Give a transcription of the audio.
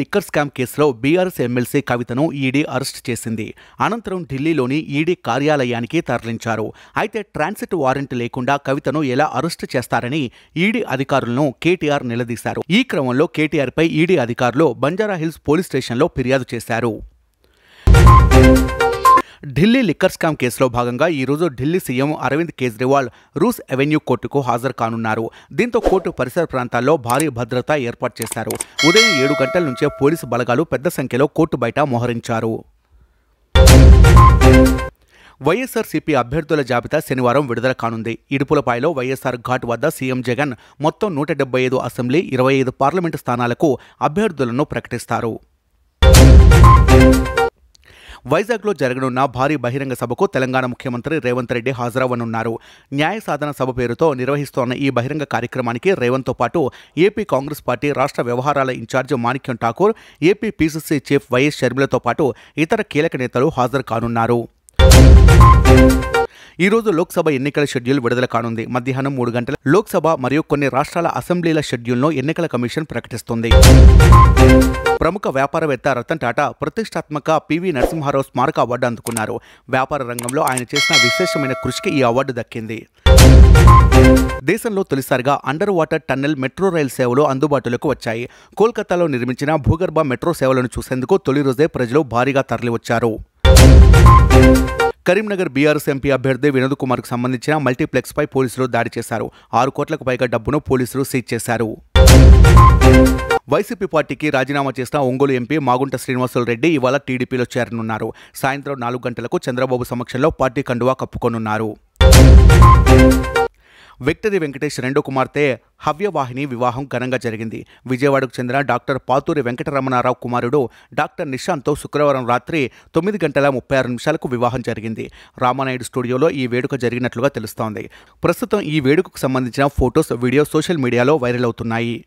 Liquor scam కేసులో BRS MLC కవితను ED arrest చేసింది. అనంతరం ఢిల్లీలోని ఈడీ కార్యాలయానికి తరలించారు. అయితే ట్రాన్సిట్ వారెంట్ లేకుండా కవితను ఎలా అరెస్ట్ చేస్తారని ఈడీ అధికారులను కేటీఆర్ నిలదీశారు. ఈ క్రమంలో కేటీఆర్పై ఈడీ అధికారులు బంజారాహిల్స్ పోలీస్ స్టేషన్లో ఫిర్యాదు చేశారు. ఢిల్లీ లిక్కర్ స్కామ్ కేసులో భాగంగా ఈరోజు ఢిల్లీ సీఎం అరవింద్ కేజ్రీవాల్ రూస్ అవెన్యూ కోర్టుకు హాజరు కానున్నారు. దీంతో కోర్టు పరిసర ప్రాంతాల్లో భారీ భద్రత ఏర్పాటు చేశారు. ఉదయం 7 గంటల నుంచే పోలీసు బలగాలు పెద్ద సంఖ్యలో కోర్టు బయట మోహరించారు. వైఎస్ఆర్సీపీ అభ్యర్థుల జాబితా శనివారం విడుదల కానుంది. ఇడుపులపాయలో వైఎస్ఆర్ ఘాట్ వద్ద సీఎం జగన్ మొత్తం 175 అసెంబ్లీ, 25 పార్లమెంటు స్థానాలకు అభ్యర్థులను ప్రకటిస్తారు. వైజాగ్లో జరగనున్న భారీ బహిరంగ సభకు తెలంగాణ ముఖ్యమంత్రి రేవంత్ రెడ్డి హాజరవ్వనున్నారు. న్యాయ సాధన సభ పేరుతో నిర్వహిస్తోన్న ఈ బహిరంగ కార్యక్రమానికి రేవంత్తో పాటు ఏపీ కాంగ్రెస్ పార్టీ రాష్ట్ర వ్యవహారాల incharge Manickam Tagore, AP PCC chief YS షర్మిలతో పాటు ఇతర కీలక నేతలు హాజరు కానున్నారు. ఈరోజు లోక్సభ ఎన్నికల షెడ్యూల్ విడుదల కానుంది. మధ్యాహ్నం 3 గంటల లోక్సభ మరియు కొన్ని రాష్ట్రాల అసెంబ్లీల షెడ్యూల్ను ఎన్నికల కమిషన్ ప్రకటిస్తుంది. ప్రముఖ వ్యాపారవేత్త రతన్ టాటా ప్రతిష్టాత్మక పివి నరసింహారావు స్మారక అవార్డు అందుకున్నారు. వ్యాపార రంగంలో ఆయన చేసిన విశేషమైన కృషికి ఈ అవార్డు దక్కింది. దేశంలో తొలిసారిగా under water tunnel metro rail సేవలు అందుబాటులోకి వచ్చాయి. కోల్కతాలో నిర్మించిన భూగర్భ మెట్రో సేవలను చూసేందుకు తొలి రోజే ప్రజలు భారీగా తరలివచ్చారు. కరీంనగర్ బీఆర్ఎస్ ఎంపీ అభ్యర్థి వినోద్ కుమార్కు సంబంధించిన మల్టీప్లెక్స్పై పోలీసులు దాడి చేశారు. 6 కోట్లకు పైగా డబ్బును పోలీసులు సీజ్ చేశారు. వైసీపీ పార్టీకి రాజీనామా చేసిన ఒంగోలు ఎంపీ మాగుంట శ్రీనివాసులు రెడ్డి ఇవాళ టీడీపీలో చేరనున్నారు. సాయంత్రం 4 గంటలకు చంద్రబాబు సమక్షంలో పార్టీ కండువా కప్పుకోనున్నారు. విక్టరీ వెంకటేష్ రెండో కుమార్తె హవ్యవాహిని వివాహం ఘనంగా జరిగింది. విజయవాడకు చెందిన డాక్టర్ పాతూరి వెంకటరమణారావు కుమారుడు డాక్టర్ నిశాంత్తో శుక్రవారం రాత్రి 9:36 వివాహం జరిగింది. రామానాయుడు స్టూడియోలో ఈ వేడుక జరిగినట్లుగా తెలుస్తోంది. ప్రస్తుతం ఈ వేడుకకు సంబంధించిన ఫోటోస్, వీడియో సోషల్ మీడియాలో వైరల్ అవుతున్నాయి.